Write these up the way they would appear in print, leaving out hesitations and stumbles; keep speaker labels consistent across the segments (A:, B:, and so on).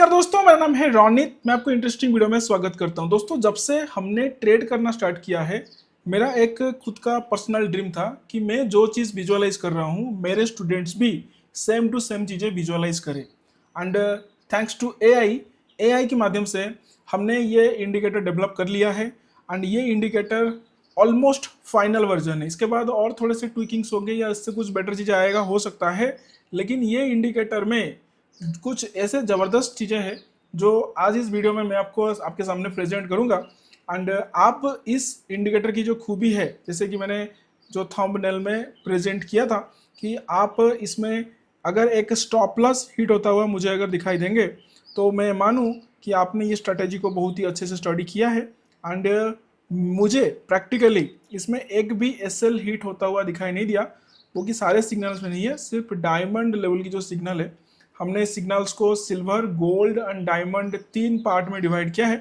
A: नमस्कार दोस्तों, मेरा नाम है रोनित। मैं आपको इंटरेस्टिंग वीडियो में स्वागत करता हूं। दोस्तों, जब से हमने ट्रेड करना स्टार्ट किया है, मेरा एक खुद का पर्सनल ड्रीम था कि मैं जो चीज़ विजुअलाइज कर रहा हूं, मेरे स्टूडेंट्स भी सेम टू सेम चीज़ें विजुअलाइज करें। एंड थैंक्स टू एआई के माध्यम से हमने ये इंडिकेटर डेवलप कर लिया है। एंड ये इंडिकेटर ऑलमोस्ट फाइनल वर्जन है। इसके बाद और थोड़े से ट्विकिंग्स होंगे या इससे कुछ बेटर चीज़ें आएगा, हो सकता है। लेकिन ये इंडिकेटर में कुछ ऐसे ज़बरदस्त चीज़ें हैं जो आज इस वीडियो में मैं आपको आपके सामने प्रेजेंट करूंगा। एंड आप इस इंडिकेटर की जो खूबी है, जैसे कि मैंने जो थंबनेल में प्रेजेंट किया था, कि आप इसमें अगर एक स्टॉप लॉस हिट होता हुआ मुझे अगर दिखाई देंगे तो मैं मानूं कि आपने ये स्ट्रैटेजी को बहुत ही अच्छे से स्टडी किया है। एंड मुझे प्रैक्टिकली इसमें एक भी एसएल हिट होता हुआ दिखाई नहीं दिया, वो कि सारे सिग्नल्स में नहीं है, सिर्फ डायमंड लेवल की जो सिग्नल है, हमने सिग्नल्स को silver, gold and diamond 3 part में डिवाइड किया है।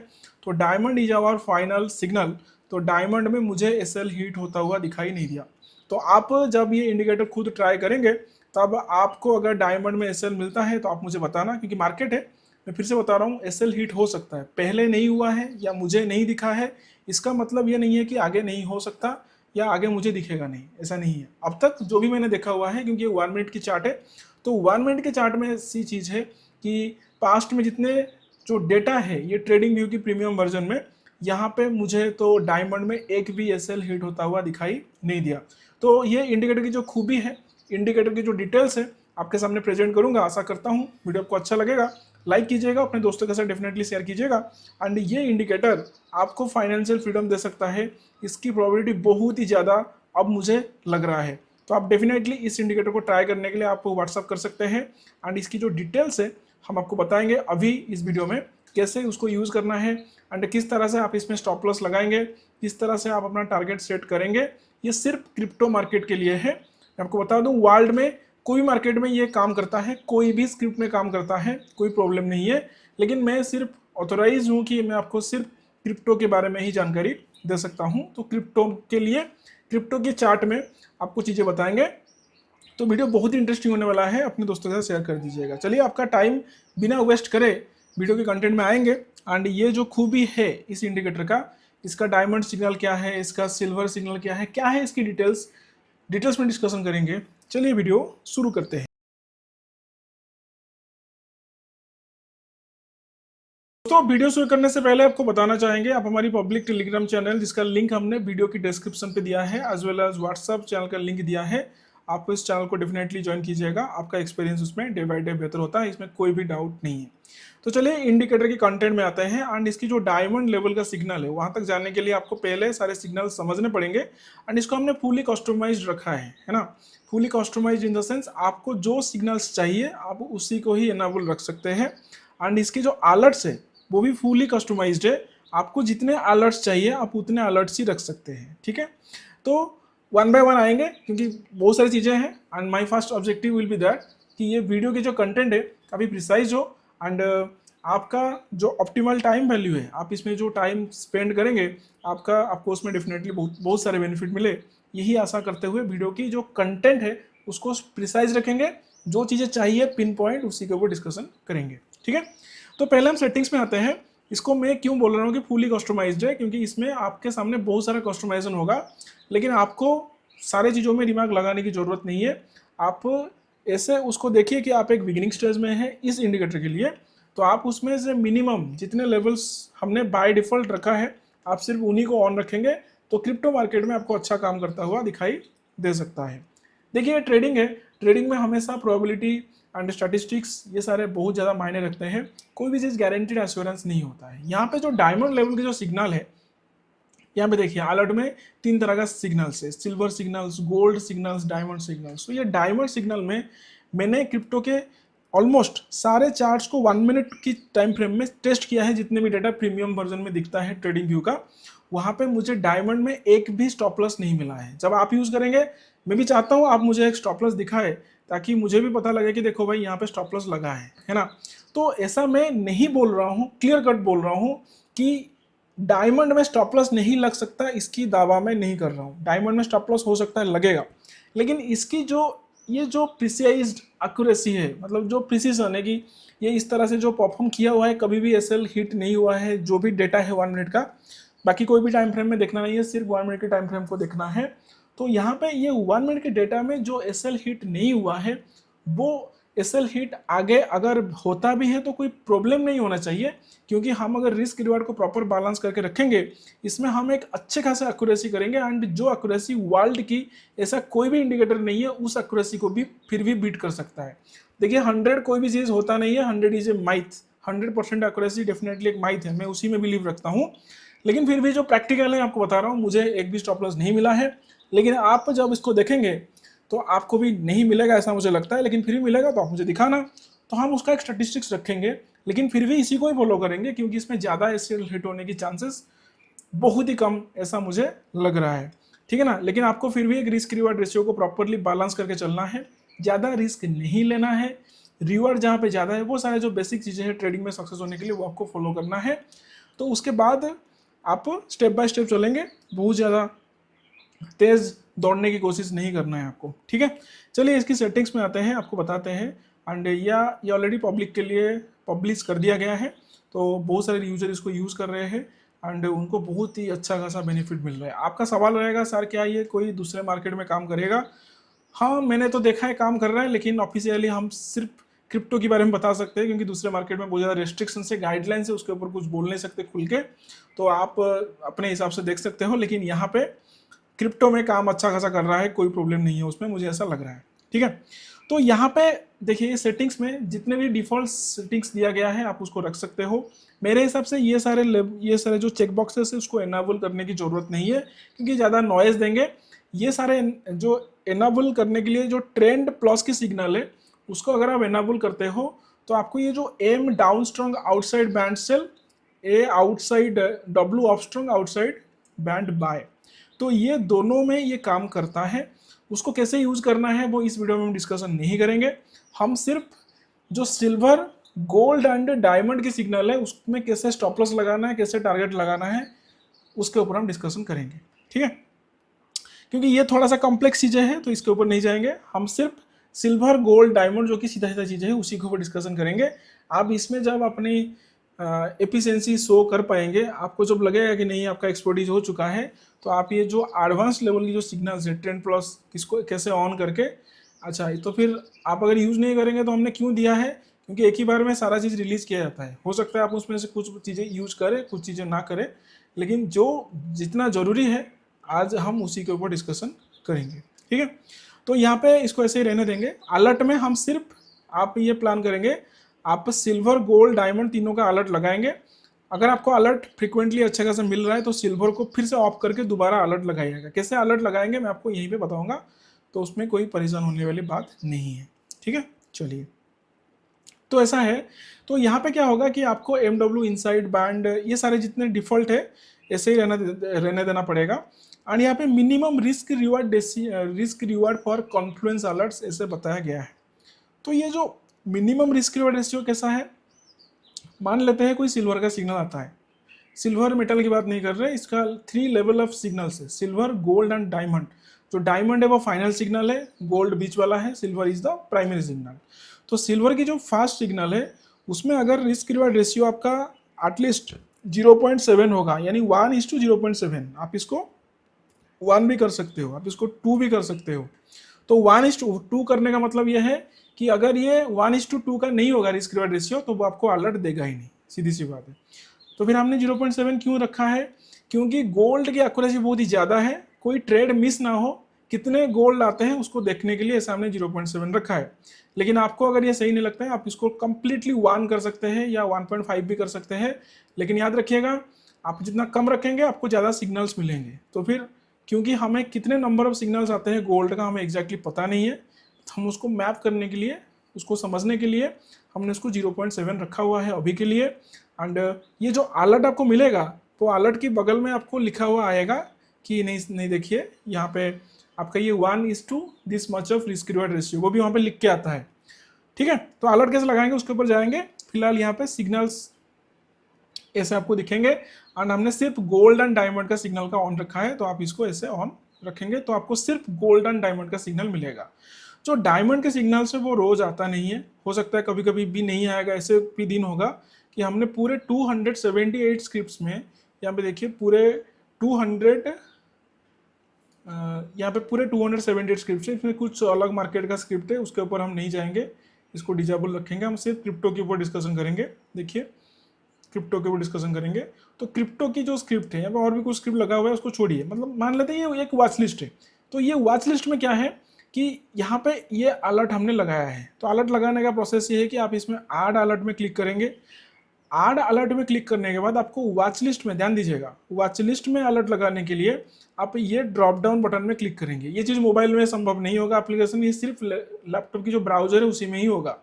A: तो diamond is our final signal. तो डायमंड में मुझे एसएल हीट होता हुआ दिखाई नहीं दिया। तो आप जब ये इंडिकेटर खुद ट्राई करेंगे, तब आपको अगर डायमंड में एसएल मिलता है तो आप मुझे बताना, क्योंकि मार्केट है, मैं फिर से बता रहा हूँ, एसएल हीट हो सकता है। पहले नहीं हुआ है या मुझे नहीं दिखा है, इसका मतलब ये नहीं है कि आगे नहीं हो सकता या आगे मुझे दिखेगा नहीं, ऐसा नहीं है। अब तक जो भी मैंने देखा हुआ है, क्योंकि ये 1 मिनट की चार्ट है, तो 1 मिनट के चार्ट में ऐसी चीज़ है कि पास्ट में जितने जो डेटा है, ये ट्रेडिंग व्यू की प्रीमियम वर्जन में, यहाँ पे मुझे तो डायमंड में एक भी एसएल हिट होता हुआ दिखाई नहीं दिया। तो ये इंडिकेटर की जो खूबी है, इंडिकेटर की जो डिटेल्स है, आपके सामने प्रेजेंट करूंगा। आशा करता हूँ वीडियो आपको अच्छा लगेगा। लाइक कीजिएगा, अपने दोस्तों के साथ डेफिनेटली शेयर कीजिएगा। एंड ये इंडिकेटर आपको फाइनेंशियल फ्रीडम दे सकता है, इसकी प्रोबेबिलिटी बहुत ही ज़्यादा अब मुझे लग रहा है। तो आप डेफिनेटली इस इंडिकेटर को ट्राई करने के लिए आप व्हाट्सअप कर सकते हैं। एंड इसकी जो डिटेल्स है हम आपको बताएंगे अभी इस वीडियो में, कैसे उसको यूज़ करना है एंड किस तरह से आप इसमें स्टॉप लॉस लगाएंगे, किस तरह से आप अपना टारगेट सेट करेंगे। ये सिर्फ क्रिप्टो मार्केट के लिए है। मैं आपको बता दूं, वर्ल्ड में कोई मार्केट में ये काम करता है, कोई भी स्क्रिप्ट में काम करता है, कोई प्रॉब्लम नहीं है। लेकिन मैं सिर्फ ऑथोराइज हूँ कि मैं आपको सिर्फ क्रिप्टो के बारे में ही जानकारी दे सकता हूँ। तो क्रिप्टो के लिए, क्रिप्टो के चार्ट में आपको चीज़ें बताएंगे। तो वीडियो बहुत ही इंटरेस्टिंग होने वाला है, अपने दोस्तों के साथ शेयर कर दीजिएगा। चलिए, आपका टाइम बिना वेस्ट करे वीडियो के कंटेंट में आएंगे। एंड ये जो खूबी है इस इंडिकेटर का, इसका डायमंड सिग्नल क्या है, इसका सिल्वर सिग्नल क्या है इसकी डिटेल्स में डिस्कशन करेंगे। चलिए वीडियो शुरू करते हैं। दोस्तों, वीडियो शुरू करने से पहले आपको बताना चाहेंगे, आप हमारी पब्लिक टेलीग्राम चैनल, जिसका लिंक हमने वीडियो की डिस्क्रिप्शन पे दिया है, as well as WhatsApp channel का लिंक दिया है, आप इस चैनल को डेफिनेटली ज्वाइन कीजिएगा। आपका एक्सपीरियंस उसमें डे बाय डे बेहतर होता है, इसमें कोई भी डाउट नहीं है। तो चलिए इंडिकेटर के कंटेंट में आते हैं। एंड इसकी जो डायमंड लेवल का सिग्नल है, वहां तक जाने के लिए आपको पहले सारे सिग्नल समझने पड़ेंगे। एंड इसको हमने फुली कस्टमाइज रखा है ना। Fully customise in the sense, आपको जो सिग्नल्स चाहिए आप उसी को ही एनाबल रख सकते हैं। एंड इसके जो अलर्ट्स है वो भी फुली कस्टमाइज्ड है। आपको जितने अलर्ट्स चाहिए आप उतने अलर्ट्स ही रख सकते हैं, ठीक है। तो 1 बाय 1 आएंगे, क्योंकि बहुत सारी चीज़ें हैं। And my first objective will be that कि ये वीडियो के जो कंटेंट है काफ़ी प्रिसाइज हो। एंड आपका जो ऑप्टिमल टाइम वैल्यू है, आप इसमें जो टाइम स्पेंड करेंगे, आपको उसमें डेफिनेटली बहुत सारे बेनिफिट मिले। यही आशा करते हुए वीडियो की जो कंटेंट है उसको प्रिसाइज रखेंगे, जो चीज़ें चाहिए पिन पॉइंट उसी के ऊपर डिस्कशन करेंगे, ठीक है। तो पहले हम सेटिंग्स में आते हैं। इसको मैं क्यों बोल रहा हूँ कि फुली कस्टमाइज्ड है, क्योंकि इसमें आपके सामने बहुत सारा कस्टमाइजेशन होगा, लेकिन आपको सारे चीज़ों में दिमाग लगाने की ज़रूरत नहीं है। आप ऐसे उसको देखिए कि आप एक बिगिनिंग स्टेज में हैं इस इंडिकेटर के लिए, तो आप उसमें से मिनिमम जितने लेवल्स हमने बाय डिफ़ॉल्ट रखा है, आप सिर्फ उन्हीं को ऑन रखेंगे तो क्रिप्टो मार्केट में आपको अच्छा काम करता हुआ दिखाई दे सकता है। देखिए, ये ट्रेडिंग है, ट्रेडिंग में हमेशा प्रोबेबिलिटी एंड स्टैटिस्टिक्स ये सारे बहुत ज़्यादा मायने रखते हैं। कोई भी चीज़ गारंटीड एश्योरेंस नहीं होता है। यहाँ पे जो डायमंड लेवल के जो सिग्नल है, यहाँ पे देखिए अलर्ट में 3 तरह का सिग्नल्स है, silver signals, gold signals, diamond signals. तो ये डायमंड सिग्नल में मैंने क्रिप्टो के ऑलमोस्ट सारे चार्ट्स को 1 मिनट की टाइम फ्रेम में टेस्ट किया है। जितने भी डेटा प्रीमियम वर्जन में दिखता है ट्रेडिंग व्यू का, वहाँ पे मुझे डायमंड में एक भी स्टॉप लॉस नहीं मिला है। जब आप यूज़ करेंगे, मैं भी चाहता हूँ आप मुझे एक स्टॉप लॉस दिखाए, ताकि मुझे भी पता लगे कि देखो भाई यहाँ पे स्टॉप लॉस लगा है ना। तो ऐसा मैं नहीं बोल रहा हूँ, क्लियर कट बोल रहा हूँ कि डायमंड में स्टॉप लॉस नहीं लग सकता, इसकी दावा मैं नहीं कर रहा हूँ। डायमंड में स्टॉप लॉस हो सकता है लगेगा, लेकिन इसकी जो ये जो प्रिसाइज्ड एक्यूरेसी है, मतलब जो प्रिसीजन है कि ये इस तरह से जो परफॉर्म किया हुआ है, कभी भी एसएल हिट नहीं हुआ है, जो भी डेटा है 1 मिनट का, बाकी कोई भी टाइम फ्रेम में देखना नहीं है, सिर्फ 1 मिनट के टाइम फ्रेम को देखना है। तो यहाँ पे ये 1 मिनट के डेटा में जो एसएल हिट नहीं हुआ है, वो एसएल हिट आगे अगर होता भी है तो कोई प्रॉब्लम नहीं होना चाहिए, क्योंकि हम अगर रिस्क रिवार्ड को प्रॉपर बैलेंस करके रखेंगे, इसमें हम एक अच्छे खासे एक्यूरेसी करेंगे, एंड जो एक्यूरेसी वर्ल्ड की ऐसा कोई भी इंडिकेटर नहीं है उस एक्यूरेसी को भी फिर भी बीट कर सकता है। देखिए 100 कोई भी चीज़ होता नहीं है, 100 इज ए माइथ, 100% एक्यूरेसी डेफिनेटली एक माइथ है, मैं उसी में बिलीव रखता हूँ। लेकिन फिर भी जो प्रैक्टिकल है आपको बता रहा हूँ, मुझे एक भी स्टॉप लॉस नहीं मिला है, लेकिन आप जब इसको देखेंगे तो आपको भी नहीं मिलेगा ऐसा मुझे लगता है, लेकिन फिर भी मिलेगा तो आप मुझे दिखाना, तो हम उसका एक स्टैटिस्टिक्स रखेंगे, लेकिन फिर भी इसी को ही फॉलो करेंगे, क्योंकि इसमें ज़्यादा एसएल हिट होने की चांसेस बहुत ही कम ऐसा मुझे लग रहा है, ठीक है ना। लेकिन आपको फिर भी एक रिस्क रिवार्ड रेशियो को प्रॉपरली बैलेंस करके चलना है, ज़्यादा रिस्क नहीं लेना है, रिवार्ड जहाँ पे ज़्यादा है, वो सारे जो बेसिक चीज़ें हैं ट्रेडिंग में सक्सेस होने के लिए वो आपको फॉलो करना है। तो उसके बाद आप स्टेप बाय स्टेप चलेंगे, बहुत ज़्यादा तेज दौड़ने की कोशिश नहीं करना है आपको, ठीक है। चलिए इसकी सेटिंग्स में आते हैं, आपको बताते हैं। एंड ये ऑलरेडी पब्लिक के लिए पब्लिश कर दिया गया है, तो बहुत सारे यूजर इसको यूज़ कर रहे हैं एंड उनको बहुत ही अच्छा खासा बेनिफिट मिल रहा है। आपका सवाल रहेगा सर क्या ये कोई दूसरे मार्केट में काम करेगा? हाँ, मैंने तो देखा है काम कर रहा है, लेकिन ऑफिशियली हम सिर्फ क्रिप्टो के बारे में बता सकते हैं, क्योंकि दूसरे मार्केट में बहुत ज़्यादा रेस्ट्रिक्शन से गाइडलाइन से उसके ऊपर कुछ बोल नहीं सकते खुल के, तो आप अपने हिसाब से देख सकते हो। लेकिन यहाँ पे क्रिप्टो में काम अच्छा खासा कर रहा है, कोई प्रॉब्लम नहीं है उसमें, मुझे ऐसा लग रहा है, ठीक है। तो यहाँ पे देखिए सेटिंग्स में जितने भी डिफॉल्ट सेटिंग्स दिया गया है आप उसको रख सकते हो। मेरे हिसाब से ये सारे जो चेक बॉक्सेस है उसको एनाबल करने की जरूरत नहीं है, क्योंकि ज़्यादा नॉइज देंगे। ये सारे जो एनाबल करने के लिए जो ट्रेंड प्लस की सिग्नल है उसको अगर आप एनाबल करते हो तो आपको ये जो M down strong outside band sell, A outside W up strong outside band buy, तो ये दोनों में ये काम करता है। उसको कैसे यूज करना है वो इस वीडियो में हम डिस्कशन नहीं करेंगे, हम सिर्फ जो सिल्वर गोल्ड एंड डायमंड की सिग्नल है उसमें कैसे स्टॉप लॉस लगाना है, कैसे टारगेट लगाना है, उसके ऊपर हम डिस्कशन करेंगे, ठीक है। क्योंकि ये थोड़ा सा कॉम्प्लेक्स चीज़ें हैं तो इसके ऊपर नहीं जाएंगे, हम सिर्फ सिल्वर गोल्ड डायमंड जो कि सीधा सीधा चीज़ें हैं उसी के ऊपर डिस्कशन करेंगे। आप इसमें जब अपनी एफिशिएंसी शो कर पाएंगे, आपको जब लगेगा कि नहीं आपका एक्सपर्टीज हो चुका है, तो आप ये जो एडवांस लेवल की जो सिग्नल्स है ट्रेंड प्लस किसको कैसे ऑन करके, अच्छा तो फिर आप अगर यूज़ नहीं करेंगे तो हमने क्यों दिया है, क्योंकि एक ही बार में सारा चीज़ रिलीज़ किया जाता है। हो सकता है आप उसमें से कुछ चीज़ें यूज करें कुछ चीज़ें ना करें, लेकिन जो जितना ज़रूरी है आज हम उसी के ऊपर डिस्कशन करेंगे, ठीक है। तो यहाँ पे इसको ऐसे ही रहने देंगे। अलर्ट में हम सिर्फ आप ये प्लान करेंगे, आप सिल्वर गोल्ड डायमंड तीनों का अलर्ट लगाएंगे। अगर आपको अलर्ट फ्रिक्वेंटली अच्छे खासे मिल रहा है तो सिल्वर को फिर से ऑफ करके दोबारा अलर्ट लगाइएगा। कैसे अलर्ट लगाएंगे मैं आपको यहीं पे बताऊंगा, तो उसमें कोई परेशान होने वाली बात नहीं है, ठीक है। चलिए तो ऐसा है, तो यहाँ पे क्या होगा कि आपको MW इनसाइड बैंड ये सारे जितने डिफॉल्ट है ऐसे ही रहने देना पड़ेगा। और यहाँ पे minimum risk reward for Confluence alerts ऐसे बताया गया है। तो ये जो मिनिमम रिस्क रिवार्ड रेशियो कैसा है, मान लेते हैं कोई सिल्वर का सिग्नल आता है, सिल्वर मेटल की बात नहीं कर रहे, इसका 3 लेवल ऑफ सिग्नल्स है, सिल्वर गोल्ड एंड डायमंड। जो डायमंड है वो फाइनल सिग्नल है, गोल्ड बीच वाला है, silver is the primary signal. तो सिल्वर की जो फास्ट सिग्नल है उसमें अगर रिस्क रिवार्ड रेशियो आपका एटलीस्ट 0.7 होगा, यानी 1:0.7, आप इसको 1 भी कर सकते हो, आप इसको 2 भी कर सकते हो। तो 1:2 करने का मतलब यह है कि अगर ये 1:2 का नहीं होगा रिस्क रिवार्ड रेशियो तो वो आपको अलर्ट देगा ही नहीं, सीधी सी बात है। तो फिर हमने 0.7 क्यों रखा है, क्योंकि गोल्ड की एक्यूरेसी बहुत ही ज़्यादा है, कोई ट्रेड मिस ना हो, कितने गोल्ड आते हैं उसको देखने के लिए ऐसा हमने 0.7 रखा है। लेकिन आपको अगर ये सही नहीं लगता है आप इसको कंप्लीटली 1 कर सकते हैं या 1.5 भी कर सकते हैं, लेकिन याद रखिएगा आप जितना कम रखेंगे आपको ज़्यादा सिग्नल्स मिलेंगे। तो फिर क्योंकि हमें कितने नंबर ऑफ सिग्नल्स आते हैं गोल्ड का हमें एग्जैक्टली पता नहीं है, तो हम उसको मैप करने के लिए, उसको समझने के लिए हमने उसको 0.7 रखा हुआ है अभी के लिए। एंड ये जो अलर्ट आपको मिलेगा तो अलर्ट के बगल में आपको लिखा हुआ आएगा कि नहीं देखिए यहाँ पे आपका ये 1:2 this much of risk reward ratio, वो भी वहाँ पे लिख के आता है, ठीक है। तो अलर्ट कैसे लगाएंगे उसके ऊपर जाएंगे। फिलहाल यहाँ पे सिग्नल्स ऐसे आपको दिखेंगे एंड हमने सिर्फ गोल्ड एंड डायमंड का सिग्नल का ऑन रखा है, तो आप इसको ऐसे ऑन रखेंगे तो आपको सिर्फ गोल्ड एंड डायमंड का सिग्नल मिलेगा। जो डायमंड के सिग्नल से वो रोज आता नहीं है, हो सकता है कभी कभी भी नहीं आएगा। ऐसे भी दिन होगा कि हमने पूरे 278 स्क्रिप्ट्स में, यहाँ पे देखिए पूरे 200, यहाँ पे पूरे 278 स्क्रिप्ट है, इसमें कुछ अलग मार्केट का स्क्रिप्ट है, उसके ऊपर हम नहीं जाएंगे, इसको डिजेबल रखेंगे। हम सिर्फ क्रिप्टो के ऊपर डिस्कशन करेंगे। देखिए क्रिप्टो के ऊपर डिस्कशन करेंगे। तो क्रिप्टो की जो स्क्रिप्ट है, यहाँ पे और भी कुछ स्क्रिप्ट लगा हुआ है, उसको छोड़िए। मतलब मान लेते हैं ये एक वॉच लिस्ट है। तो ये वॉच लिस्ट में क्या है कि यहाँ पे ये अलर्ट हमने लगाया है। तो अलर्ट लगाने का प्रोसेस ये है कि आप इसमें ऐड अलर्ट में क्लिक करेंगे। ऐड अलर्ट में क्लिक करने के बाद आपको वॉच लिस्ट में, ध्यान दीजिएगा, वॉच लिस्ट में अलर्ट लगाने के लिए आप ये ड्रॉप डाउन बटन में क्लिक करेंगे। ये चीज़ मोबाइल में संभव नहीं होगा एप्लीकेशन, ये सिर्फ लैपटॉप की जो ब्राउजर है उसी में ही होगा,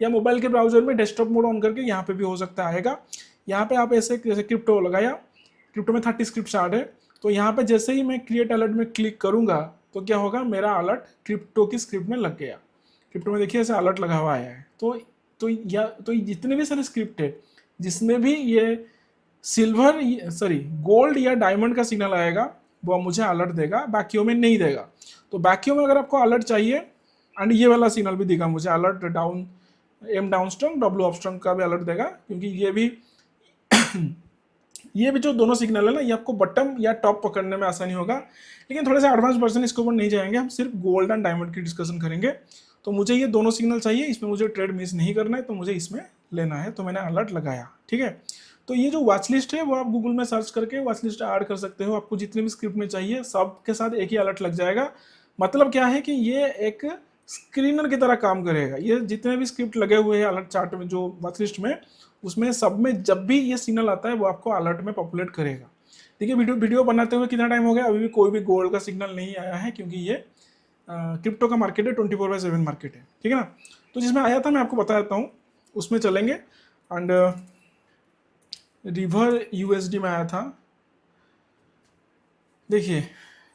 A: या मोबाइल के ब्राउजर में डेस्कटॉप मोड ऑन करके यहाँ पे भी हो सकता आएगा। यहाँ पे आप ऐसे जैसे क्रिप्टो लगाया, क्रिप्टो में 30 स्क्रिप्ट ऐड है, तो यहाँ पे जैसे ही मैं क्रिएट अलर्ट में क्लिक करूंगा तो क्या होगा, मेरा अलर्ट क्रिप्टो की स्क्रिप्ट में लग गया। क्रिप्टो में देखिए ऐसे अलर्ट लगा हुआ आया है। तो जितने भी सारे स्क्रिप्ट है जिसमें भी ये सिल्वर सॉरी गोल्ड या डायमंड का सिग्नल आएगा वो मुझे अलर्ट देगा, बाकियों में नहीं देगा। तो बाकियों में अगर आपको अलर्ट चाहिए, एंड ये वाला सिग्नल भी देगा मुझे alert, down M down strong W up strong का भी अलर्ट देगा, क्योंकि ये भी जो दोनों सिग्नल है ना, ये आपको बटम या टॉप पकड़ने में आसानी होगा। लेकिन थोड़े से एडवांस वर्जन इसके ऊपर नहीं जाएंगे, हम सिर्फ गोल्ड एंड डायमंड की डिस्कशन करेंगे। तो मुझे ये दोनों सिग्नल चाहिए, इसमें मुझे ट्रेड मिस नहीं करना है, तो मुझे इसमें लेना है, तो मैंने अलर्ट लगाया। ठीक है, तो ये जो वॉच लिस्ट है वो आप गूगल में सर्च करके वॉच लिस्ट ऐड कर सकते हो। आपको जितने भी स्क्रिप्ट में चाहिए सब के साथ एक ही अलर्ट लग जाएगा। मतलब क्या है कि ये एक स्क्रीनर की तरह काम करेगा। ये जितने भी स्क्रिप्ट लगे हुए हैं अलर्ट चार्ट में, जो वॉच लिस्ट में, उसमें सब में जब भी ये सिग्नल आता है वो आपको अलर्ट में पॉपुलेट करेगा। देखिए वीडियो बनाते हुए कितना टाइम हो गया, अभी भी कोई भी गोल्ड का सिग्नल नहीं आया है, क्योंकि ये क्रिप्टो का मार्केट है, 24/7 मार्केट है। ठीक है ना। तो जिसमें आया था मैं आपको बता देता हूँ, उसमें चलेंगे। एंड रिवर यूएसडी में आया था, देखिए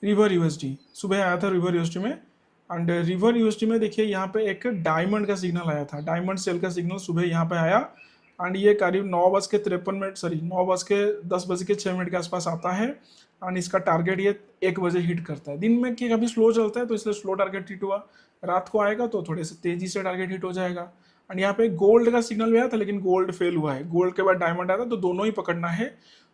A: रिवर यूएसडी सुबह आया था रिवर यूएसडी में। एंड रिवर यूएसडी में देखिए यहाँ पे एक डायमंड का सिग्नल आया था, डायमंड सेल का सिग्नल सुबह यहाँ पे आया। एंड ये करीब 9:53 सॉरी 9:06 के आसपास आता है। एंड इसका टारगेट ये 1 बजे हिट करता है। दिन में कि कभी स्लो चलता है तो इसलिए स्लो टारगेट हिट हुआ, रात को आएगा तो थोड़े से तेजी से टारगेट हिट हो जाएगा। एंड यहाँ पे गोल्ड का सिग्नल भी आया था, लेकिन गोल्ड फेल हुआ है। गोल्ड के बाद डायमंड आया था, तो दोनों ही पकड़ना है।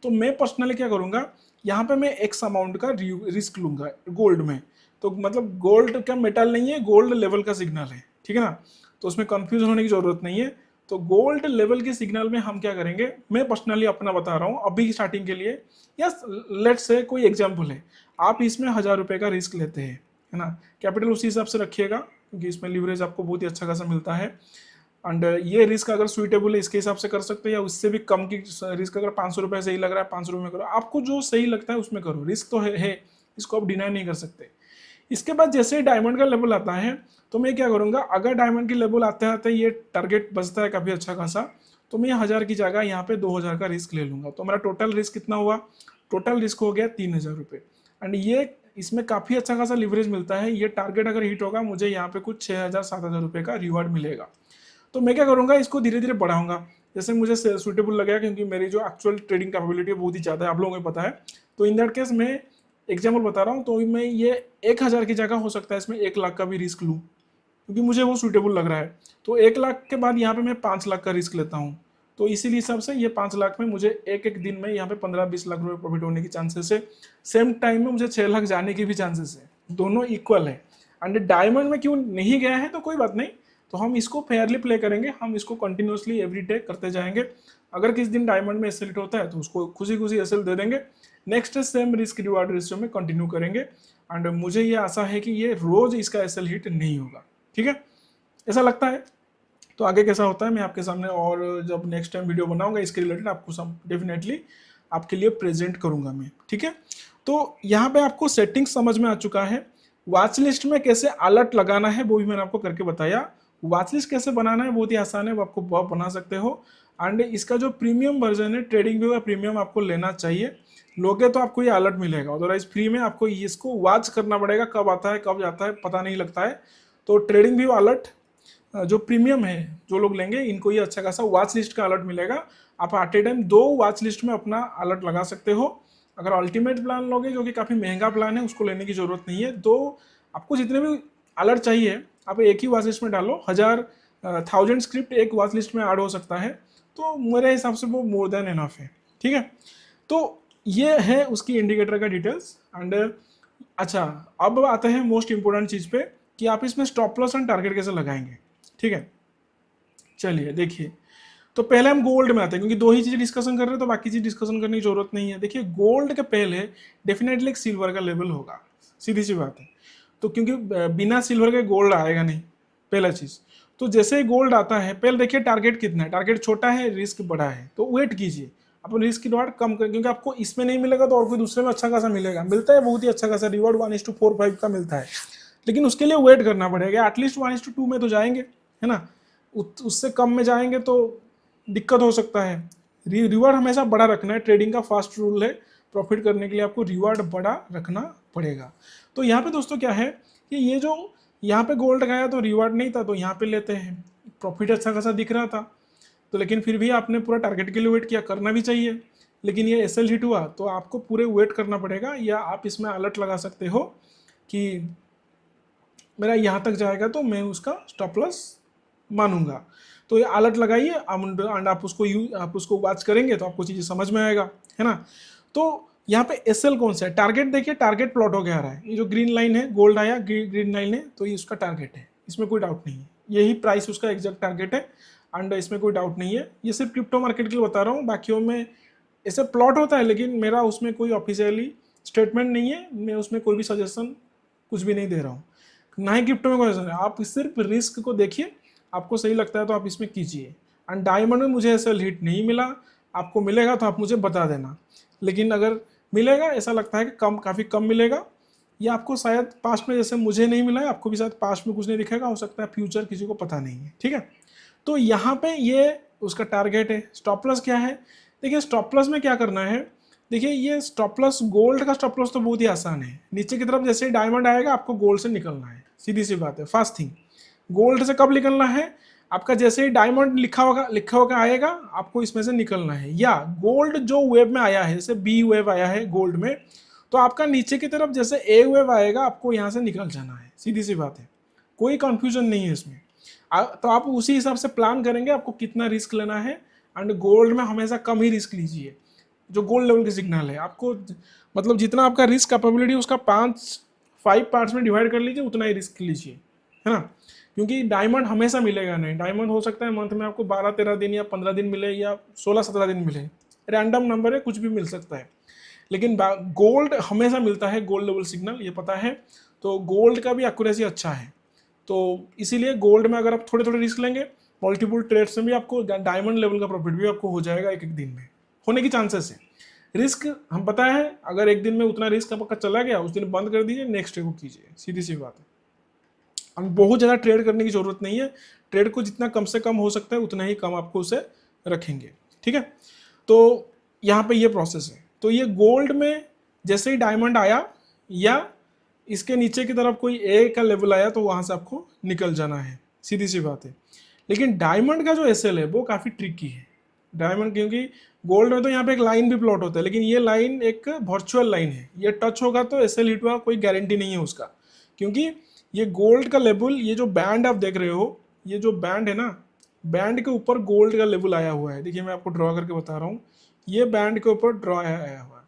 A: तो मैं पर्सनली क्या करूँगा, यहाँ पे मैं एक्स अमाउंट का रिस्क लूंगा गोल्ड में। तो मतलब गोल्ड का मेटल नहीं है, गोल्ड लेवल का सिग्नल है। ठीक है ना, तो उसमें कंफ्यूज होने की जरूरत नहीं है। तो गोल्ड लेवल के सिग्नल में हम क्या करेंगे, मैं पर्सनली अपना बता रहा हूँ अभी स्टार्टिंग के लिए, या लेट्स से कोई एग्जाम्पल है, आप इसमें 1000 रुपये का रिस्क लेते हैं, है ना। कैपिटल उसी हिसाब से रखिएगा, क्योंकि इसमें लीवरेज आपको बहुत ही अच्छा खासा मिलता है। एंड ये रिस्क अगर सुइटेबल है इसके हिसाब से कर सकते हैं, या उससे भी कम की रिस्क अगर 500 रुपये सही लग रहा है 500 रुपये में करो, आपको जो सही लगता है उसमें करो। रिस्क तो है, इसको आप डिनाई नहीं कर सकते। इसके बाद जैसे ही डायमंड का लेवल आता है तो मैं क्या करूँगा, अगर डायमंड की लेवल आते आते ये टारगेट बचता है काफ़ी अच्छा खासा, तो मैं 1000 की जगह यहाँ पे 2000 का रिस्क ले लूँगा। तो मेरा टोटल रिस्क कितना हुआ, टोटल रिस्क हो गया 3000 रुपये। एंड ये इसमें काफ़ी अच्छा खासा लिवरेज मिलता है। ये टारगेट अगर हिट होगा मुझे यहाँ पे कुछ 6000-7000 रुपये का रिवार्ड मिलेगा। तो मैं क्या करूँगा, इसको धीरे धीरे बढ़ाऊंगा जैसे मुझे सुटेबल लगेगा, क्योंकि मेरी जो एक्चुअल ट्रेडिंग कैपेबिलिटी है बहुत ही ज़्यादा है, आप लोगों को पता है। तो इन दैट केस मैं एग्जाम्पल बता रहा हूँ, तो मैं ये 1000 की जगह हो सकता है इसमें 1 लाख का भी रिस्क लूँ, क्योंकि मुझे वो सूटेबल लग रहा है। तो 1 लाख के बाद यहाँ पे मैं 5 लाख का रिस्क लेता हूँ। तो इसीलिए हिसाब से ये 5 लाख में मुझे एक दिन में यहाँ पे 15-20 लाख रुपए प्रॉफिट होने की चांसेस है। सेम टाइम में मुझे 6 लाख जाने की भी चांसेस है, दोनों इक्वल है। एंड डायमंड में क्यों नहीं गया है तो कोई बात नहीं, तो हम इसको फेयरली प्ले करेंगे, हम इसको कंटिन्यूसली एवरी डे करते जाएंगे। अगर किस दिन डायमंड में एसएल हिट होता है तो उसको खुशी खुशी एसएल दे देंगे, next same risk reward ratio में कंटिन्यू करेंगे। एंड मुझे ये आशा है कि ये रोज इसका एसएल हिट नहीं होगा। ठीक है, ऐसा लगता है। तो आगे कैसा होता है मैं आपके सामने, और जब नेक्स्ट टाइम वीडियो बनाऊंगा इसके रिलेटेड आपको सब डेफिनेटली आपके लिए प्रेजेंट करूंगा मैं। ठीक है, तो यहाँ पे आपको सेटिंग समझ में आ चुका है। वॉच लिस्ट में कैसे अलर्ट लगाना है वो भी मैंने आपको करके बताया। वॉच लिस्ट कैसे बनाना है बहुत ही आसान है, वो आपको बहुत बना सकते हो। एंड इसका जो प्रीमियम वर्जन है ट्रेडिंग व्यू का प्रीमियम आपको लेना चाहिए, लोगे तो आपको ये अलर्ट मिलेगा। अदरवाइज फ्री में आपको इसको वॉच करना पड़ेगा, कब आता है कब जाता है पता नहीं लगता है। तो ट्रेडिंग व्यू अलर्ट जो प्रीमियम है जो लोग लेंगे इनको ये अच्छा खासा वॉच लिस्ट का अलर्ट मिलेगा। आप at a time 2 watchlist में अपना अलर्ट लगा सकते हो। अगर अल्टीमेट प्लान लोगे जो कि काफ़ी महंगा प्लान है उसको लेने की जरूरत नहीं है। आपको जितने भी अलर्ट चाहिए आप एक ही वॉच लिस्ट में डालो, 1000 स्क्रिप्ट एक वॉच लिस्ट में ऐड हो सकता है, तो मेरे हिसाब से वो मोर देन इनफ है। ठीक है, तो ये है उसकी इंडिकेटर का डिटेल्स। एंड अच्छा, अब आते हैं मोस्ट इंपोर्टेंट चीज़ पे कि आप इसमें स्टॉप लॉस एंड टारगेट कैसे लगाएंगे। ठीक है, चलिए देखिए, तो पहले हम गोल्ड में आते हैं, क्योंकि दो ही चीज़ें डिस्कशन कर रहे हैं तो बाकी चीज़ डिस्कशन करने की जरूरत नहीं है। देखिए, गोल्ड के पहले डेफिनेटली एक सिल्वर का लेवल होगा, सीधी सी बात है। तो क्योंकि बिना सिल्वर के गोल्ड आएगा नहीं, पहला चीज़। तो जैसे ही गोल्ड आता है, पहले देखिए टारगेट कितना है, टारगेट छोटा है, रिस्क बड़ा है, तो वेट कीजिए, अपन रिस्क की रिवार्ड कम कर, क्योंकि आपको इसमें नहीं मिलेगा तो और कोई दूसरे में अच्छा खासा मिलेगा, मिलता है बहुत ही अच्छा खासा रिवार्ड, 1:4-5 का मिलता है, लेकिन उसके लिए वेट करना पड़ेगा, एटलीस्ट 1:2 में तो जाएंगे, है ना। उससे कम में जाएंगे तो दिक्कत हो सकता है। रिवार्ड हमेशा बड़ा रखना है, ट्रेडिंग का फास्ट रूल है, प्रॉफिट करने के लिए आपको रिवार्ड बड़ा रखना पड़ेगा। तो यहाँ पे दोस्तों क्या है कि ये जो यहाँ पे गोल्ड गया तो रिवार्ड नहीं था, तो यहाँ पे लेते हैं, प्रॉफिट अच्छा खासा दिख रहा था, तो लेकिन फिर भी आपने पूरा टारगेट के लिए वेट किया, करना भी चाहिए, लेकिन ये एसएल हिट हुआ तो आपको पूरे वेट करना पड़ेगा, या आप इसमें अलर्ट लगा सकते हो कि मेरा यहाँ तक जाएगा तो मैं उसका स्टॉप लॉस मानूंगा। तो ये अलर्ट लगाइए एंड आप उसको वॉच करेंगे तो आपको चीज़ें समझ में आएगा, है ना। तो यहाँ पे एसएल कौन सा है, टारगेट देखिए, टारगेट प्लॉट हो गया रहा है, ये जो ग्रीन लाइन है, गोल्ड आया ग्रीन लाइन है, तो ये उसका टारगेट है, इसमें कोई डाउट नहीं है, यही प्राइस उसका एग्जैक्ट टारगेट है, एंड इसमें कोई डाउट नहीं है। ये सिर्फ क्रिप्टो मार्केट के लिए बता रहा हूँ, बाकियों में ऐसे प्लॉट होता है, लेकिन मेरा उसमें कोई ऑफिशियली स्टेटमेंट नहीं है, मैं उसमें कोई भी सजेशन कुछ भी नहीं दे रहा हूँ, ना ही क्रिप्टो में कोई सजेशन है। आप सिर्फ रिस्क को देखिए, आपको सही लगता है तो आप इसमें कीजिए। एंड डायमंड में मुझे ऐसा हिट नहीं मिला, आपको मिलेगा तो आप मुझे बता देना, लेकिन अगर मिलेगा, ऐसा लगता है कि काफ़ी कम मिलेगा, या आपको शायद पास्ट में जैसे मुझे नहीं मिला है, आपको भी शायद पास्ट में कुछ नहीं दिखेगा, हो सकता है फ्यूचर, किसी को पता नहीं है। ठीक है, तो यहाँ पे ये उसका टारगेट है। स्टॉप लॉस क्या है, देखिए स्टॉप लॉस में क्या करना है, देखिए ये स्टॉप लॉस, गोल्ड का स्टॉप लॉस तो बहुत ही आसान है, नीचे की तरफ जैसे ही डायमंड आएगा आपको गोल्ड से निकलना है, सीधी सी बात है, फास्ट थिंग। गोल्ड से कब निकलना है, आपका जैसे ही डायमंड लिखा होगा आएगा, आपको इसमें से निकलना है, या गोल्ड जो वेव में आया है, जैसे बी वेव आया है गोल्ड में, तो आपका नीचे की तरफ जैसे ए वेव आएगा, आपको यहाँ से निकल जाना है, सीधी सी बात है, कोई कंफ्यूजन नहीं है इसमें। तो आप उसी हिसाब से प्लान करेंगे आपको कितना रिस्क लेना है, एंड गोल्ड में हमेशा कम ही रिस्क लीजिए। जो गोल्ड लेवल की सिग्नल है, आपको मतलब जितना आपका रिस्क कैपेबिलिटी उसका 5 पार्ट्स में डिवाइड कर लीजिए, उतना ही रिस्क लीजिए, है ना। क्योंकि डायमंड हमेशा मिलेगा नहीं, डायमंड हो सकता है मंथ में आपको 12-13 दिन या 15 दिन मिले, या 16-17 दिन मिले, रैंडम नंबर है, कुछ भी मिल सकता है, लेकिन गोल्ड हमेशा मिलता है, गोल्ड लेवल सिग्नल, ये पता है। तो गोल्ड का भी एक्यूरेसी अच्छा है, तो इसीलिए गोल्ड में अगर आप थोड़े थोड़े रिस्क लेंगे, मल्टीपल ट्रेड्स में भी आपको डायमंड लेवल का प्रॉफिट भी आपको हो जाएगा, एक एक दिन में होने की चांसेस है। रिस्क हम पता है, अगर एक दिन में उतना रिस्क आपका चला गया, उस दिन बंद कर दीजिए, नेक्स्ट डे को कीजिए, सीधी सी बात है। हम बहुत ज़्यादा ट्रेड करने की जरूरत नहीं है, ट्रेड को जितना कम से कम हो सकता है उतना ही कम आपको उसे रखेंगे। ठीक है, तो यहाँ पे ये प्रोसेस है। तो ये गोल्ड में जैसे ही डायमंड आया, या इसके नीचे की तरफ कोई ए का लेवल आया, तो वहाँ से आपको निकल जाना है, सीधी सी बात है। लेकिन डायमंड का जो एसएल है वो काफ़ी ट्रिकी है, डायमंड, क्योंकि गोल्ड में तो यहाँ पे एक लाइन भी प्लॉट होता है, लेकिन ये लाइन एक वर्चुअल लाइन है, ये टच होगा तो एसएल हिट हुआ, कोई गारंटी नहीं है उसका, क्योंकि ये गोल्ड का लेवल, ये जो बैंड आप देख रहे हो, ये जो बैंड है ना, बैंड के ऊपर गोल्ड का लेवल आया हुआ है, देखिए मैं आपको ड्रॉ करके बता रहा हूँ, ये बैंड के ऊपर ड्रॉ आया हुआ है,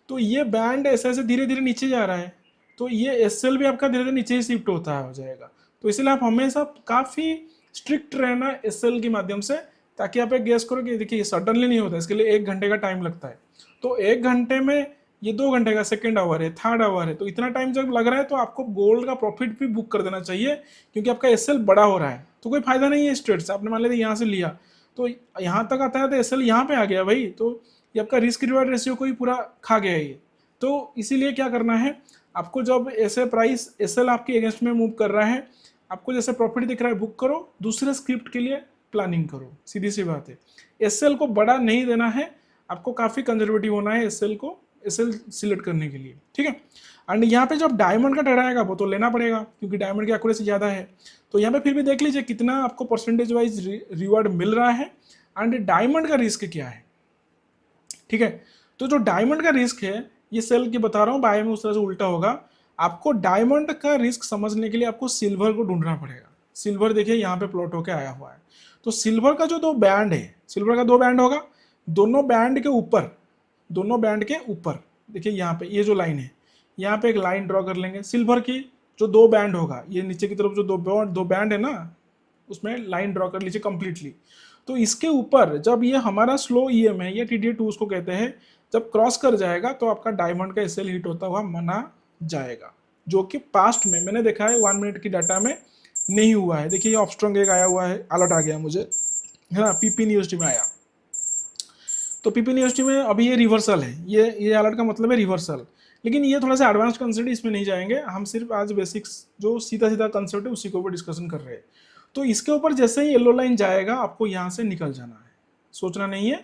A: तो ये बैंड ऐसे ऐसे धीरे धीरे नीचे जा रहा है, तो ये एसएल भी आपका धीरे धीरे नीचे ही शिफ्ट होता हो जाएगा। तो इसलिए आप हमेशा काफ़ी स्ट्रिक्ट रहना एसएल के माध्यम से, ताकि आप एक गेस करो कि देखिए ये सडनली नहीं होता, इसके लिए 1 घंटे का टाइम लगता है, तो 1 घंटे में ये 2 घंटे का सेकेंड आवर है, थर्ड आवर है, तो इतना टाइम जब लग रहा है तो आपको गोल्ड का प्रॉफिट भी बुक कर देना चाहिए, क्योंकि आपका एसएल बड़ा हो रहा है, तो कोई फायदा नहीं है इस ट्रेड से। आपने मान लिया यहाँ से लिया तो यहाँ तक आता है, तो एसएल यहाँ पे आ गया भाई, तो ये आपका रिस्क रिवार्ड रेशियो को ही पूरा खा गया ये। तो इसीलिए क्या करना है आपको, जब ऐसे प्राइस एसएल आपके अगेंस्ट में मूव कर रहा है, आपको जैसे प्रॉफिट दिख रहा है बुक करो, दूसरे स्क्रिप्ट के लिए प्लानिंग करो, सीधी सी बात है। एसएल को बड़ा नहीं देना है, आपको काफ़ी कंजर्वेटिव होना है एसएल सिलेक्ट करने के लिए। ठीक है, एंड यहाँ पे जब डायमंड का ट्रेड आएगा वो तो लेना पड़ेगा, क्योंकि डायमंड की एक्यूरेसी ज़्यादा है। तो यहाँ पे फिर भी देख लीजिए कितना आपको परसेंटेज वाइज रिवॉर्ड मिल रहा है, एंड डायमंड का रिस्क क्या है। ठीक है, तो जो डायमंड का रिस्क है, ये सेल की बता रहा हूँ, बाय में उस तरह से उल्टा होगा। आपको डायमंड का रिस्क समझने के लिए आपको सिल्वर को ढूंढना पड़ेगा। सिल्वर देखिए यहाँ पे प्लॉट होके आया हुआ है। तो सिल्वर का जो दो बैंड है, सिल्वर का दो बैंड होगा, दोनों बैंड के ऊपर, दोनों बैंड के ऊपर देखिए यहाँ पे ये जो लाइन है, यहाँ पे एक लाइन ड्रॉ कर लेंगे। सिल्वर की जो दो बैंड होगा, ये नीचे की तरफ जो दो बैंड है ना, उसमें लाइन ड्रॉ कर लीजिए कंप्लीटली। तो इसके ऊपर जब ये हमारा स्लो ईएम है, ये TDA2 उसको कहते हैं, जब क्रॉस कर जाएगा तो आपका डायमंड का एसएल हिट होता हुआ माना जाएगा, जो कि पास्ट में मैंने देखा है 1 मिनट की डाटा में नहीं हुआ है। देखिए ये ऑप्स्ट्रॉन्ग एक आया हुआ है, अलर्ट आ गया मुझे, है ना, पीपी यूनिवर्सिटी में आया। तो पीपी यूनिवर्सिटी में अभी ये रिवर्सल है, ये अलर्ट का मतलब है रिवर्सल। लेकिन ये थोड़ा सा एडवांस कंसेप्ट, इसमें नहीं जाएंगे हम, सिर्फ आज बेसिक्स जो सीधा सीधा कंसेप्ट है उसी के ऊपर डिस्कशन कर रहे हैं। तो इसके ऊपर जैसे ही येलो लाइन जाएगा आपको यहाँ से निकल जाना है, सोचना नहीं है।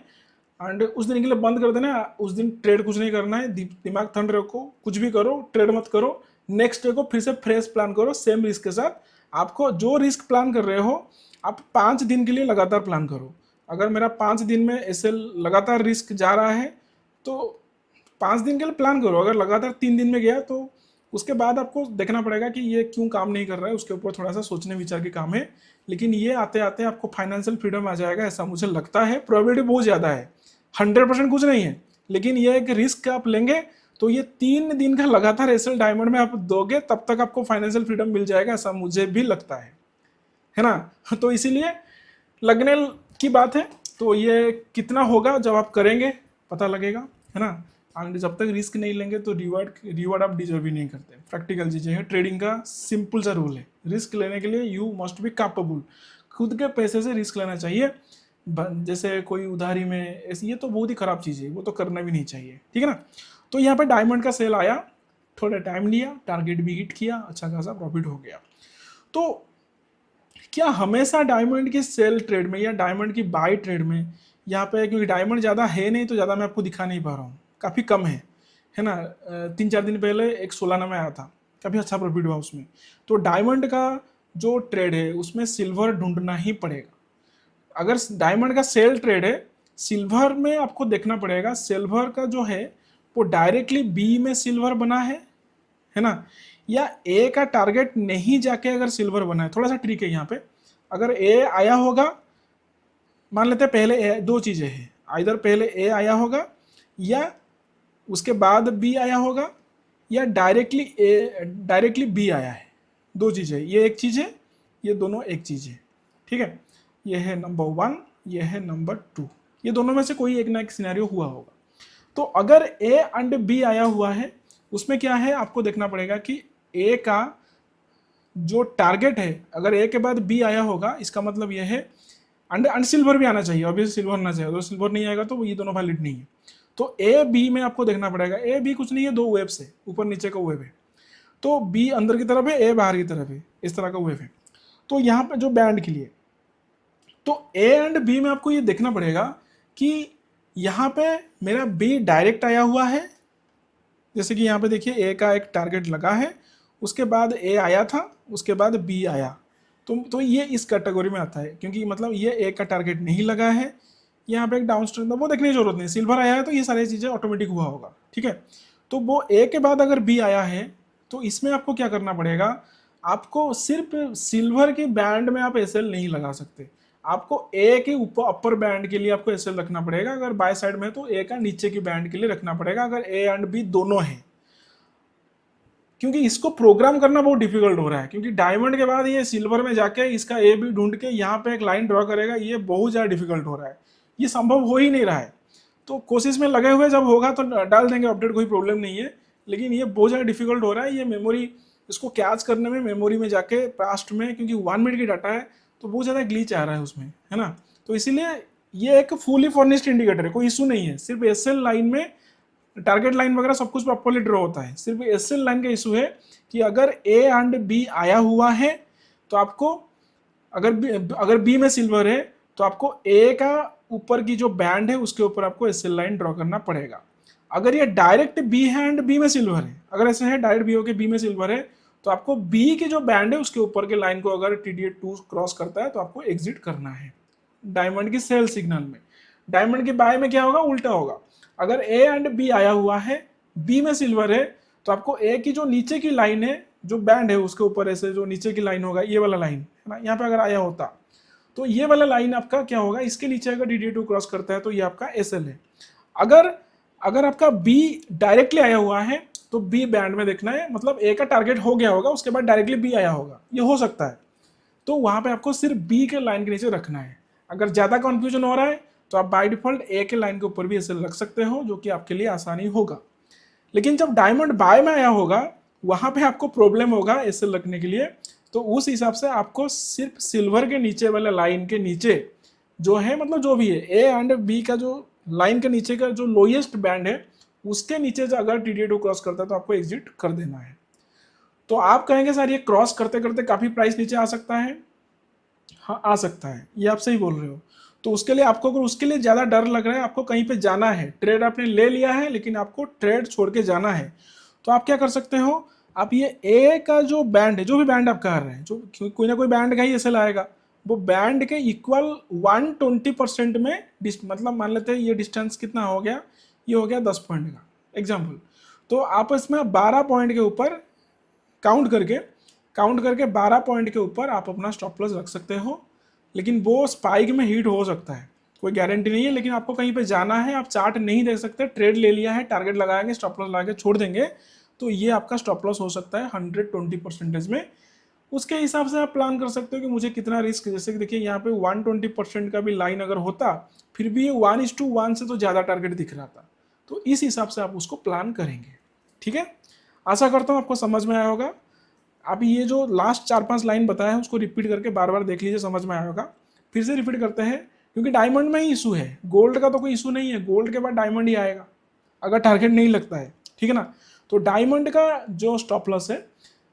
A: एंड उस दिन के लिए बंद कर देना, उस दिन ट्रेड कुछ नहीं करना है, दिमाग ठंड रखो, कुछ भी करो ट्रेड मत करो। नेक्स्ट डे को फिर से फ्रेश प्लान करो सेम रिस्क के साथ। आपको जो रिस्क प्लान कर रहे हो आप 5 दिन के लिए लगातार प्लान करो। अगर मेरा 5 दिन में ऐसे लगातार रिस्क जा रहा है तो 5 दिन के लिए प्लान करो। अगर लगातार 3 दिन में गया तो उसके बाद आपको देखना पड़ेगा कि ये क्यों काम नहीं कर रहा है, उसके ऊपर थोड़ा सा सोचने विचार के काम है। लेकिन ये आते आते आपको फाइनेंशियल फ्रीडम आ जाएगा, ऐसा मुझे लगता है। प्रोबेबिलिटी बहुत ज़्यादा है, 100% कुछ नहीं है, लेकिन ये एक रिस्क आप लेंगे तो ये 3 दिन का लगातार एसएल डायमंड में आप दोगे, तब तक आपको फाइनेंशियल फ्रीडम मिल जाएगा, ऐसा मुझे भी लगता है ना। तो इसीलिए लगने की बात है। तो ये कितना होगा जब आप करेंगे पता लगेगा, है ना। एंड जब तक रिस्क नहीं लेंगे तो रिवॉर्ड आप डिजर्व ही नहीं करते। प्रैक्टिकल चीज़ें हैं, ट्रेडिंग का सिंपल सा रूल है। रिस्क लेने के लिए यू मस्ट बी कैपेबल, खुद के पैसे से रिस्क लेना चाहिए। जैसे कोई उधारी में ऐसी, ये तो बहुत ही खराब चीज़ है, वो तो करना भी नहीं चाहिए, ठीक है ना। तो यहाँ पे डायमंड का सेल आया, थोड़ा टाइम लिया, टारगेट भी हिट किया, अच्छा खासा प्रॉफिट हो गया। तो क्या हमेशा डायमंड की सेल ट्रेड में या डायमंड की बाई ट्रेड में, यहाँ पे क्योंकि डायमंड ज़्यादा है नहीं तो ज़्यादा मैं आपको दिखा नहीं पा रहा हूँ, काफ़ी कम है ना। 3-4 दिन पहले एक सोलाना में आया था, काफ़ी अच्छा प्रॉफिट हुआ उसमें। तो डायमंड का जो ट्रेड है उसमें सिल्वर ढूंढना ही पड़ेगा। अगर डायमंड का सेल ट्रेड है, सिल्वर में आपको देखना पड़ेगा सिल्वर का जो है वो डायरेक्टली बी में सिल्वर बना है ना, या ए का टारगेट नहीं जाके अगर सिल्वर बना है। थोड़ा सा ट्रिक है यहाँ पे। अगर ए आया होगा, मान लेते हैं पहले ए, दो चीज़ें हैं, इधर पहले ए आया होगा या उसके बाद बी आया होगा, या डायरेक्टली बी आया है। दो चीज़ें, ये एक चीज़ है, ये दोनों एक चीज़ है, ठीक है। ये है नंबर 1, ये है नंबर 2, ये दोनों में से कोई एक ना एक सिनेरियो हुआ होगा। तो अगर ए एंड बी आया हुआ है, उसमें क्या है आपको देखना पड़ेगा कि ए का जो टारगेट है, अगर ए के बाद बी आया होगा इसका मतलब यह है, एंड सिल्वर भी आना चाहिए, अभी सिल्वर ना चाहिए, तो सिल्वर नहीं आएगा तो ये दोनों वैलिड नहीं है। तो ए बी में आपको देखना पड़ेगा, ए बी कुछ नहीं है, दो वेव्स है, ऊपर नीचे का वेव है। तो बी अंदर की तरफ है, ए बाहर की तरफ है, इस तरह का वेव है। तो यहाँ पे जो बैंड के लिए, तो ए एंड बी में आपको ये देखना पड़ेगा कि यहाँ पे मेरा बी डायरेक्ट आया हुआ है, जैसे कि यहाँ पे देखिए ए का एक टारगेट लगा है, उसके बाद ए आया था, उसके बाद बी आया। तो ये इस कैटेगरी में आता है, क्योंकि मतलब ये ए का टारगेट नहीं लगा है, यहाँ पे एक डाउन स्ट्रीम था, वो देखने की जरूरत नहीं। सिल्वर आया है तो ये सारी चीज़ें ऑटोमेटिक हुआ होगा, ठीक है। तो वो ए के बाद अगर बी आया है तो इसमें आपको क्या करना पड़ेगा, आपको सिर्फ सिल्वर के बैंड में आप एसएल नहीं लगा सकते, आपको ए के ऊपर अपर बैंड के लिए आपको एसएल रखना पड़ेगा। अगर बाय साइड में तो ए का नीचे की बैंड के लिए रखना पड़ेगा, अगर ए एंड बी दोनों हैं। क्योंकि इसको प्रोग्राम करना बहुत डिफिकल्ट हो रहा है, क्योंकि डायमंड के बाद ये सिल्वर में जाके इसका ए बी ढूंढ के यहाँ पे एक लाइन ड्रॉ करेगा, ये बहुत ज़्यादा डिफिकल्ट हो रहा है, ये संभव हो ही नहीं रहा है। तो कोशिश में लगे हुए, जब होगा तो डाल देंगे अपडेट, कोई प्रॉब्लम नहीं है। लेकिन ये बहुत ज़्यादा डिफिकल्ट हो रहा है, ये मेमोरी इसको कैच करने में, मेमोरी में जाके पास्ट में, क्योंकि 1 मिनट की डाटा है तो बहुत ज़्यादा ग्लिच आ रहा है उसमें, है ना। तो इसीलिए ये एक फुली फर्निश्ड इंडिकेटर है, कोई इशू नहीं है। सिर्फ एसएल लाइन में टारगेट लाइन वगैरह सब कुछ प्रॉपर्ली ड्रॉ होता है, सिर्फ एसएल लाइन का इशू है कि अगर ए एंड बी आया हुआ है तो आपको, अगर बी में सिल्वर है तो आपको ए का ऊपर की जो बैंड है उसके ऊपर आपको एसएल लाइन ड्रॉ करना पड़ेगा। अगर ये डायरेक्ट बी है एंड बी में सिल्वर है, अगर ऐसे है डायरेक्ट बी होके बी में सिल्वर है, तो आपको बी की जो बैंड है उसके ऊपर के लाइन को अगर TDA2 क्रॉस करता है तो आपको एग्जिट करना है डायमंड की सेल सिग्नल में। डायमंड के बाय में क्या होगा, उल्टा होगा। अगर ए एंड बी आया हुआ है, बी में सिल्वर है, तो आपको ए की जो नीचे की लाइन है, जो बैंड है उसके ऊपर ऐसे जो नीचे की लाइन होगा, ये वाला लाइन है ना, यहाँ पे अगर आया होता तो ये वाला लाइन आपका क्या होगा, इसके नीचे अगर DDA2 क्रॉस करता है तो ये आपका SL है। अगर अगर आपका बी डायरेक्टली आया हुआ है तो बी बैंड में देखना है, मतलब ए का टारगेट हो गया होगा उसके बाद डायरेक्टली बी आया होगा, ये हो सकता है। तो वहां पे आपको सिर्फ बी के लाइन के नीचे रखना है। अगर ज्यादा कंफ्यूजन हो रहा है तो आप बाय डिफॉल्ट ए के लाइन के ऊपर भी SL रख सकते हो, जो कि आपके लिए आसानी होगा। लेकिन जब डायमंड बाय में आया होगा वहां पे आपको प्रॉब्लम होगा SL रखने के लिए। तो उस हिसाब से आपको सिर्फ सिल्वर के नीचे वाले लाइन के नीचे जो है, मतलब जो भी है ए एंड बी का जो लाइन के नीचे का जो लोएस्ट बैंड है उसके नीचे जो अगर DDA2 क्रॉस करता है तो आपको एग्जिट कर देना है। तो आप कहेंगे सर ये क्रॉस करते करते काफी प्राइस नीचे आ सकता है। हाँ आ सकता है, ये आप सही बोल रहे हो। तो उसके लिए आपको, अगर उसके लिए ज्यादा डर लग रहा है, आपको कहीं पे जाना है, ट्रेड आपने ले लिया है लेकिन आपको ट्रेड छोड़ के जाना है, तो आप क्या कर सकते हो, आप ये ए का जो बैंड है, जो भी बैंड आप कर रहे हैं, जो कोई ना कोई बैंड का ही ऐसे लाएगा, वो बैंड के इक्वल 120% में मतलब मान लेते हैं ये डिस्टेंस कितना हो गया, ये हो गया 10 पॉइंट का एग्जाम्पल। तो आप इसमें 12 पॉइंट के ऊपर काउंट करके 12 पॉइंट के ऊपर आप अपना स्टॉप लॉस रख सकते हो। लेकिन वो स्पाइक में हिट हो सकता है, कोई गारंटी नहीं है। लेकिन आपको कहीं पे जाना है, आप चार्ट नहीं देख सकते, ट्रेड ले लिया है, टारगेट लगाएंगे, स्टॉप लॉस लगा के छोड़ देंगे, तो ये आपका स्टॉप लॉस हो सकता है 120% में। उसके हिसाब से आप प्लान कर सकते हो कि मुझे कितना रिस्क, जैसे कि देखिए यहाँ पे 120% का भी लाइन अगर होता फिर भी 1:1 से तो ज़्यादा टारगेट दिख रहा था। तो इस हिसाब से आप उसको प्लान करेंगे। ठीक है, आशा करता हूँ आपको समझ में आया होगा। आप ये जो लास्ट 4-5 लाइन बताया है उसको रिपीट करके बार बार देख लीजिए, समझ में आया होगा। फिर से रिपीट करते हैं, क्योंकि डायमंड में ही इशू है, गोल्ड का तो कोई इशू नहीं है, गोल्ड के बाद डायमंड ही आएगा अगर टारगेट नहीं लगता है। ठीक है ना, तो डायमंड का जो स्टॉप लॉस है,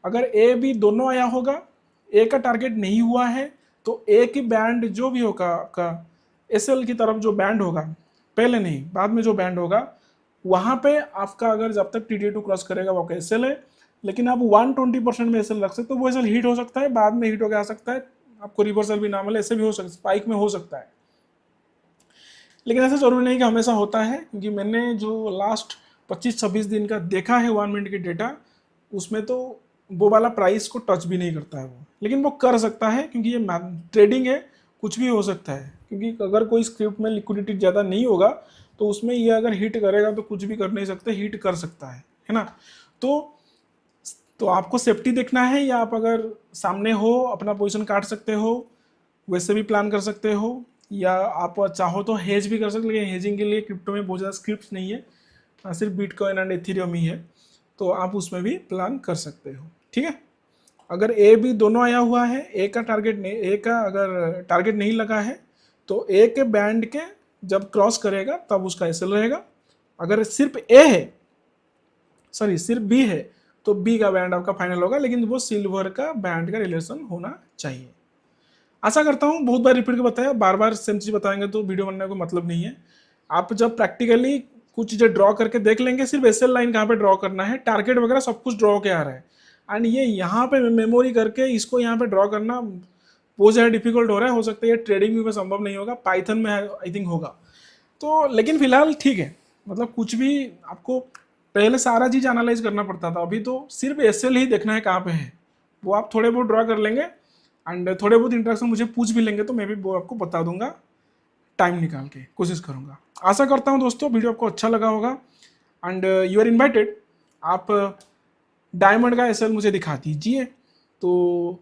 A: अगर ए बी दोनों आया होगा, ए का टारगेट नहीं हुआ है तो ए की बैंड जो भी होगा आपका SL की तरफ जो बैंड होगा, पहले नहीं बाद में जो बैंड होगा, वहां पे आपका अगर जब तक DDA2 क्रॉस करेगा वो आपका SL है। लेकिन आप 120% में SL रख सकते हो, वो SL हिट हो सकता है, बाद में हिट होकर आ सकता है, आपको रिवर्सल भी ना मिले, ऐसे भी हो सकता है, स्पाइक में हो सकता है। लेकिन ऐसा जरूरी नहीं कि हमेशा होता है, क्योंकि मैंने जो लास्ट 25-26 दिन का देखा है 1 मिनट की डेटा, उसमें तो वो वाला प्राइस को टच भी नहीं करता है वो। लेकिन वो कर सकता है, क्योंकि ये ट्रेडिंग है, कुछ भी हो सकता है। क्योंकि अगर कोई स्क्रिप्ट में लिक्विडिटी ज़्यादा नहीं होगा तो उसमें ये अगर हिट करेगा तो कुछ भी कर नहीं सकते, हिट कर सकता है ना। तो आपको सेफ्टी देखना है, या आप अगर सामने हो अपना पोजीशन काट सकते हो, वैसे भी प्लान कर सकते हो, या आप चाहो तो हेज भी कर सकते हो। लेकिन हेजिंग के लिए क्रिप्टो में बहुत ज़्यादा स्क्रिप्ट नहीं है, सिर्फ बिटकॉइन एंड एथेरियम ही है, तो आप उसमें भी प्लान कर सकते हो। ठीक है, अगर ए बी दोनों आया हुआ है, ए का अगर टारगेट नहीं लगा है तो ए के बैंड के जब क्रॉस करेगा तब उसका SL रहेगा। अगर सिर्फ सिर्फ बी है तो बी का बैंड आपका फाइनल होगा, लेकिन वो सिल्वर का बैंड का रिलेशन होना चाहिए। आशा करता हूँ बहुत बार रिपीट के बताया, बार बार सेम चीज बताएंगे तो वीडियो बनने का मतलब नहीं है। आप जब प्रैक्टिकली कुछ चीजें ड्रॉ करके देख लेंगे, सिर्फ SL लाइन कहाँ पे ड्रॉ करना है, टारगेट वगैरह सब कुछ ड्रॉ के आ रहा है, एंड ये यहाँ पे मेमोरी करके इसको यहाँ पे ड्रॉ करना बहुत ज़्यादा डिफिकल्ट हो रहा है। हो सकता है ये ट्रेडिंग में संभव नहीं होगा, पाइथन में आई थिंक होगा। तो लेकिन फिलहाल ठीक है, मतलब कुछ भी आपको पहले सारा चीज एनालाइज करना पड़ता था, अभी तो सिर्फ SL ही देखना है कहाँ पे है, वो आप थोड़े बहुत ड्रॉ कर लेंगे एंड थोड़े बहुत इंटरेक्शन मुझे पूछ भी लेंगे तो मैं भी वो आपको बता दूंगा, टाइम निकाल के कोशिश करूंगा। आशा करता हूँ दोस्तों वीडियो आपको अच्छा लगा होगा, एंड यू आर इन्वाइटेड, आप डायमंड का SL मुझे दिखा दीजिए तो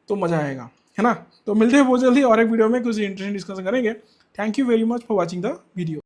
A: मज़ा आएगा, है ना। तो मिलते हैं बहुत जल्दी और एक वीडियो में कुछ इंटरेस्टिंग डिस्कशन करेंगे। Thank you very much for watching the video.